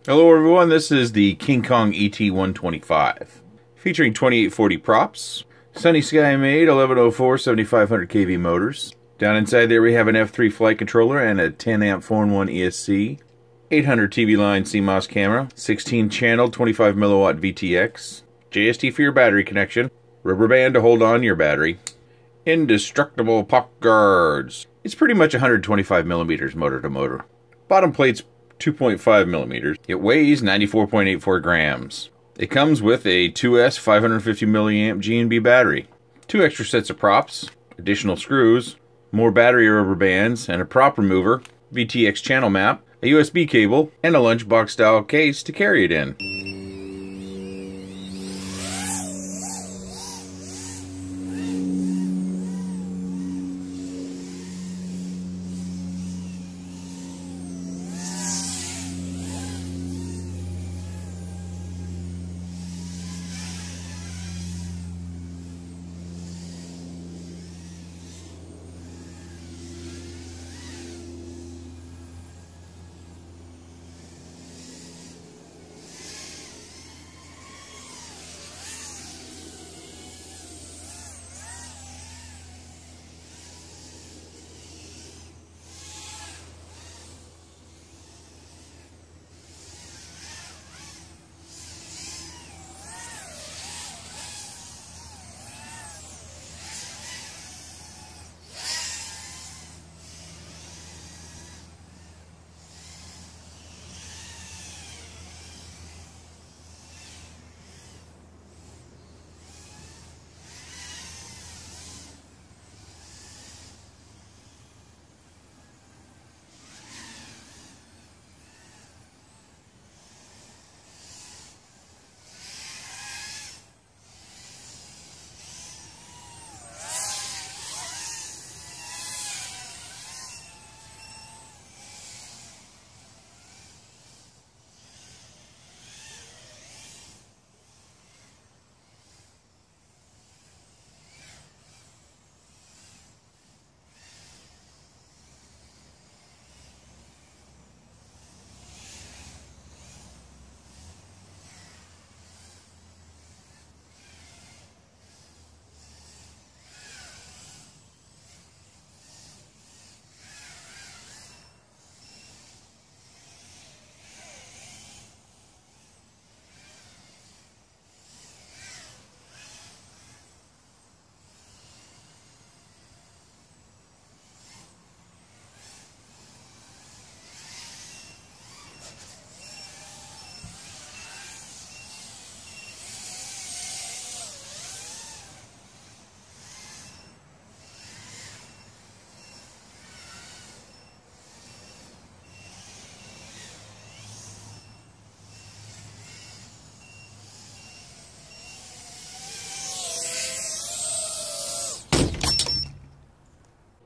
Hello everyone, this is the KingKong ET125, featuring 2840 props, sunny sky made, 1104 7500 kV motors. Down inside there we have an F3 flight controller and a 10 amp 4-in-1 ESC, 800 TV line CMOS camera, 16 channel 25 milliwatt VTX, JST for your battery connection, rubber band to hold on your battery, indestructible pop guards. It's pretty much 125 millimeters motor to motor. Bottom plate's 2.5 millimeters. It weighs 94.84 grams. It comes with a 2S 550 milliamp GNB battery, 2 extra sets of props, additional screws, more battery rubber bands, and a prop remover, VTX channel map, a USB cable, and a lunchbox style case to carry it in.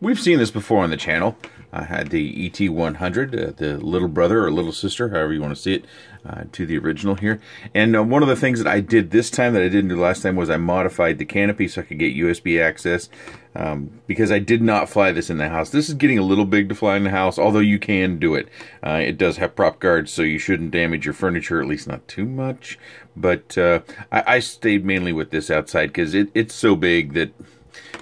We've seen this before on the channel. I had the ET100, the little brother or little sister, however you want to see it, to the original here. And one of the things that I did this time that I didn't do last time was I modified the canopy so I could get USB access, because I did not fly this in the house. This is getting a little big to fly in the house, although you can do it. It does have prop guards, so you shouldn't damage your furniture, at least not too much. But I stayed mainly with this outside because it's so big that,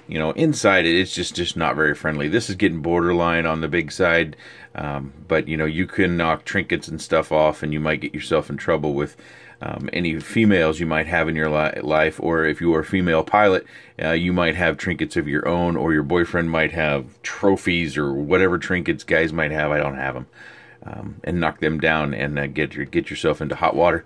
you know, inside it's just not very friendly. This is getting borderline on the big side, but you know, you can knock trinkets and stuff off and you might get yourself in trouble with any females you might have in your life, or if you are a female pilot, you might have trinkets of your own, or your boyfriend might have trophies or whatever trinkets guys might have. I don't have them. And knock them down and get yourself into hot water.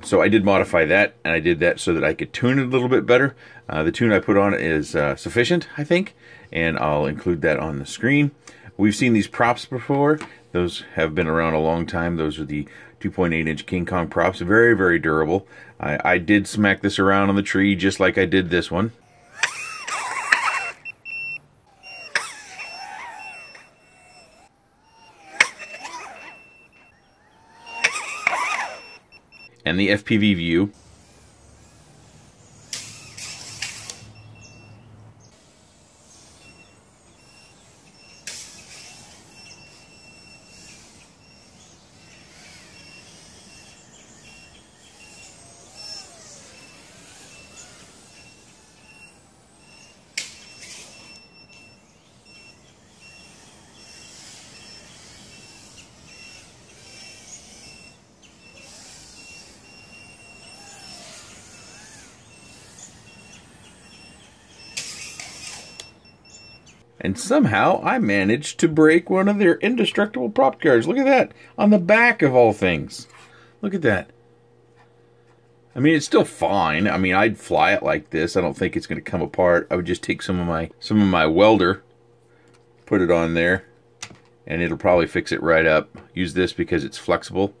So I did modify that, and I did that so that I could tune it a little bit better. The tune I put on it is sufficient, I think, and I'll include that on the screen. We've seen these props before. Those have been around a long time. Those are the 2.8-inch KingKong props. Very, very durable. I did smack this around on the tree just like I did this one. And the FPV view. And somehow I managed to break one of their indestructible prop guards. Look at that, on the back of all things. Look at that. I mean, it's still fine. I mean, I'd fly it like this. I don't think it's going to come apart. I would just take some of my welder, put it on there, and it'll probably fix it right up. Use this because it's flexible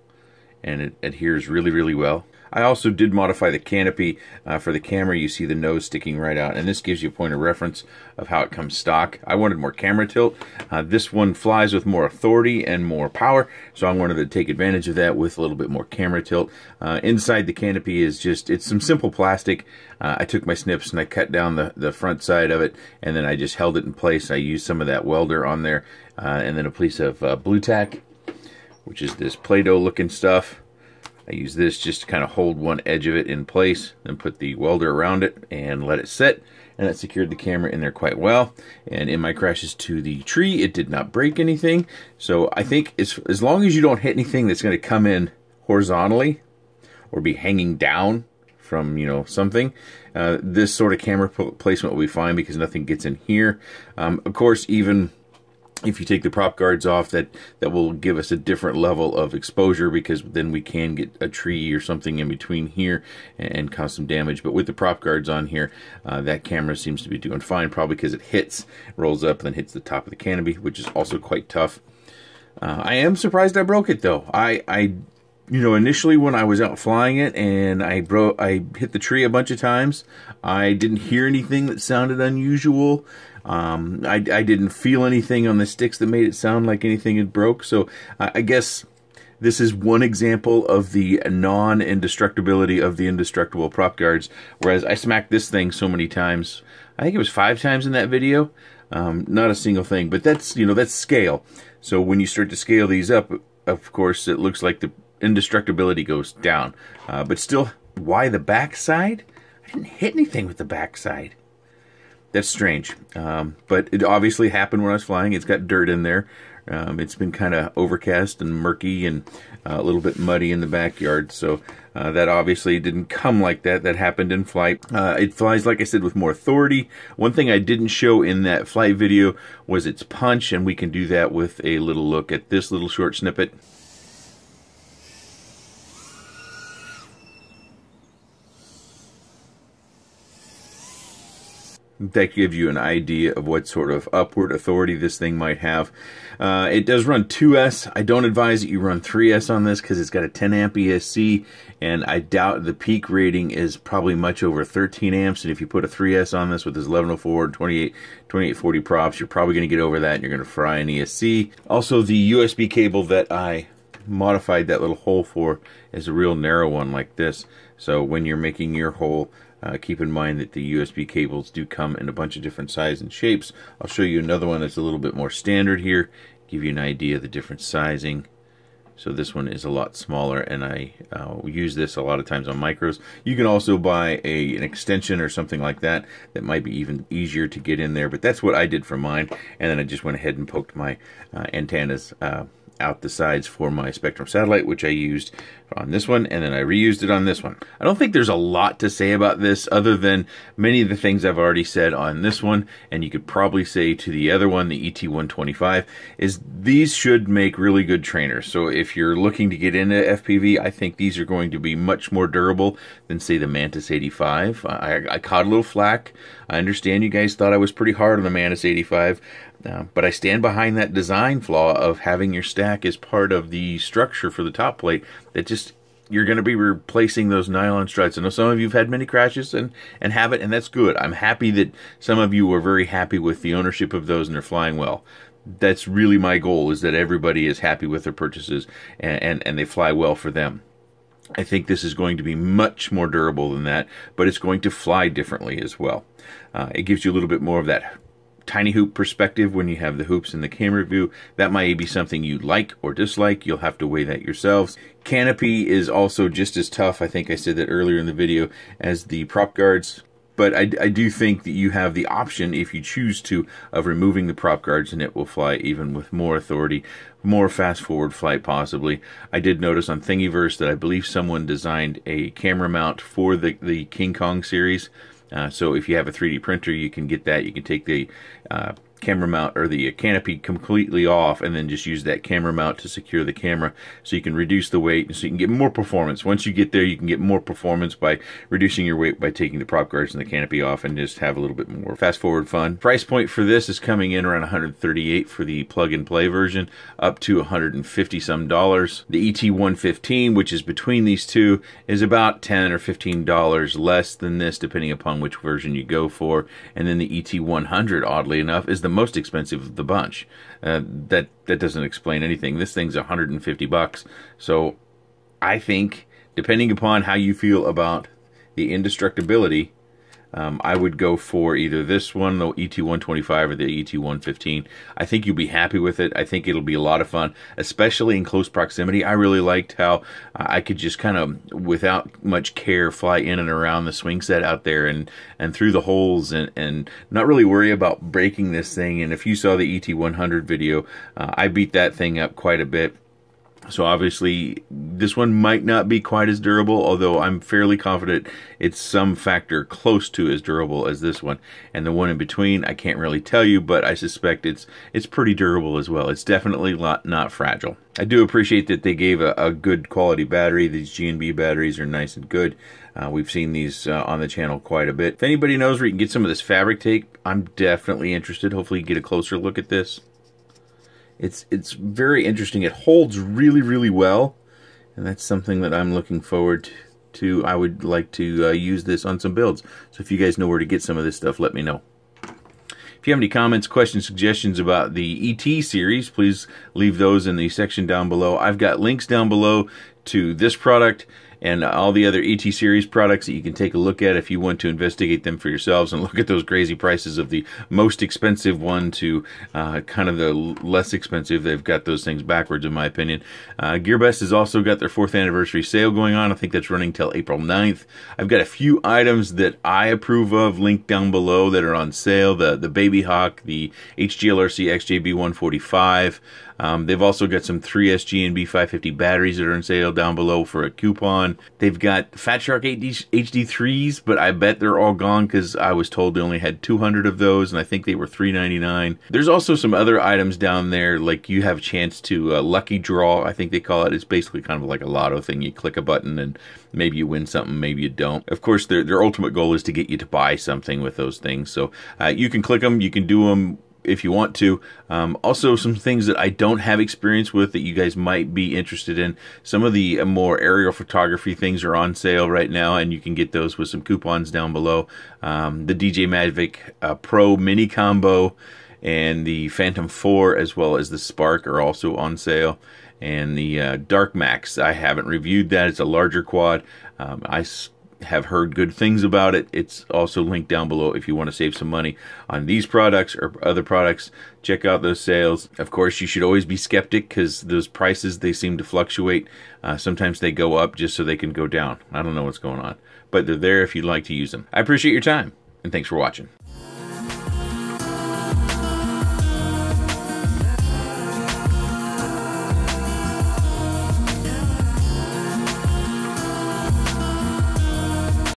and it adheres really, really well. I also did modify the canopy for the camera. You see the nose sticking right out, and this gives you a point of reference of how it comes stock. I wanted more camera tilt. This one flies with more authority and more power, so I wanted to take advantage of that with a little bit more camera tilt. Inside the canopy is it's some simple plastic. I took my snips and I cut down the front side of it, and then I just held it in place. I used some of that welder on there, and then a piece of blue tack, which is this Play-Doh looking stuff. I use this just to kind of hold one edge of it in place, then put the welder around it and let it set, and that secured the camera in there quite well. And in my crashes to the tree, it did not break anything. So I think as long as you don't hit anything that's going to come in horizontally or be hanging down from, you know, something, this sort of camera placement will be fine because nothing gets in here. Of course, even if you take the prop guards off, that will give us a different level of exposure, because then we can get a tree or something in between here and cause some damage. But with the prop guards on here, that camera seems to be doing fine, probably because it rolls up and then hits the top of the canopy, which is also quite tough. I am surprised I broke it though. You know, initially when I was out flying it and I hit the tree a bunch of times, I didn't hear anything that sounded unusual. I didn't feel anything on the sticks that made it sound like anything had broke. So I guess this is one example of the non-indestructibility of the indestructible prop guards. Whereas I smacked this thing so many times, I think it was 5 times in that video, not a single thing. But that's, you know, that's scale. So when you start to scale these up, of course, it looks like the indestructibility goes down. But still, why the backside? I didn't hit anything with the backside. That's strange. But it obviously happened when I was flying. It's got dirt in there. It's been kind of overcast and murky and a little bit muddy in the backyard. So that obviously didn't come like that. That happened in flight. It flies, like I said, with more authority. One thing I didn't show in that flight video was its punch, and we can do that with a little look at this little short snippet. That gives you an idea of what sort of upward authority this thing might have. It does run 2S. I don't advise that you run 3S on this because it's got a 10 amp ESC, and I doubt the peak rating is probably much over 13 amps. And if you put a 3S on this with this 1104 and 2840 props, you're probably going to get over that and you're going to fry an ESC. Also, the USB cable that I modified that little hole for is a real narrow one like this. So when you're making your hole, keep in mind that the USB cables do come in a bunch of different sizes and shapes. I'll show you another one that's a little bit more standard here, give you an idea of the different sizing. So this one is a lot smaller, and I use this a lot of times on micros. You can also buy an extension or something like that that might be even easier to get in there, but that's what I did for mine. And then I just went ahead and poked my antennas out the sides for my Spectrum satellite, which I used on this one, and then I reused it on this one. I don't think there's a lot to say about this other than many of the things I've already said on this one, and you could probably say to the other one, the ET125, is these should make really good trainers. So if you're looking to get into FPV, I think these are going to be much more durable than, say, the Mantis 85. I caught a little flack. I understand you guys thought I was pretty hard on the Mantis 85, but I stand behind that design flaw of having your stack as part of the structure for the top plate. That just, you're going to be replacing those nylon struts. I know some of you have had many crashes and have it, and that's good. I'm happy that some of you were very happy with the ownership of those and they're flying well. That's really my goal, is that everybody is happy with their purchases and they fly well for them. I think this is going to be much more durable than that, but it's going to fly differently as well. It gives you a little bit more of that tiny hoop perspective when you have the hoops in the camera view. That might be something you like or dislike. You'll have to weigh that yourselves. Canopy is also just as tough, I think I said that earlier in the video, as the prop guards. But I do think that you have the option, if you choose to, of removing the prop guards, and it will fly even with more authority, more fast forward flight possibly. I did notice on Thingiverse that I believe someone designed a camera mount for the KingKong series. So if you have a 3D printer, you can get that. You can take the camera mount or the canopy completely off, and then just use that camera mount to secure the camera, so you can reduce the weight and so you can get more performance. Once you get there, you can get more performance by reducing your weight by taking the prop guards and the canopy off, and just have a little bit more fast forward fun. Price point for this is coming in around $138 for the plug and play version, up to $150 some. The ET115, which is between these two, is about $10 or $15 less than this, depending upon which version you go for. And then the ET100, oddly enough, is the most expensive of the bunch. That doesn't explain anything. This thing's $150. So I think, depending upon how you feel about the indestructibility, I would go for either this one, the ET125, or the ET115. I think you'll be happy with it. I think it'll be a lot of fun, especially in close proximity. I really liked how I could just kind of, without much care, fly in and around the swing set out there and through the holes and not really worry about breaking this thing. And if you saw the ET100 video, I beat that thing up quite a bit. So obviously, this one might not be quite as durable, although I'm fairly confident it's some factor close to as durable as this one. And the one in between, I can't really tell you, but I suspect it's pretty durable as well. It's definitely not fragile. I do appreciate that they gave a good quality battery. These G&B batteries are nice and good. We've seen these on the channel quite a bit. If anybody knows where you can get some of this fabric tape, I'm definitely interested. Hopefully you get a closer look at this. It's very interesting. It holds really, really well, and that's something that I'm looking forward to. I would like to use this on some builds. So if you guys know where to get some of this stuff, let me know. If you have any comments, questions, suggestions about the ET series, please leave those in the section down below. I've got links down below to this product and all the other ET series products that you can take a look at if you want to investigate them for yourselves and look at those crazy prices of the most expensive one to kind of the less expensive. They've got those things backwards, in my opinion. GearBest has also got their 4th anniversary sale going on. I think that's running till April 9th. I've got a few items that I approve of linked down below that are on sale. The Baby Hawk, the HGLRC XJB145. They've also got some 3S G&B 550 batteries that are on sale down below for a coupon. They've got Fat Shark HD3s, but I bet they're all gone because I was told they only had 200 of those, and I think they were $3.99. There's also some other items down there, like you have a chance to lucky draw, I think they call it. It's basically kind of like a lotto thing. You click a button and maybe you win something, maybe you don't. Of course, their ultimate goal is to get you to buy something with those things. So you can click them, you can do them if you want to. Also, some things that I don't have experience with that you guys might be interested in. Some of the more aerial photography things are on sale right now, and you can get those with some coupons down below. The DJ Mavic Pro Mini Combo and the Phantom 4 as well as the Spark are also on sale. And the Dark Max, I haven't reviewed that. It's a larger quad. I have heard good things about it. It's also linked down below if you want to save some money on these products or other products. Check out those sales. Of course, you should always be skeptic because those prices, they seem to fluctuate. Sometimes they go up just so they can go down. I don't know what's going on, but they're there if you'd like to use them. I appreciate your time, and thanks for watching.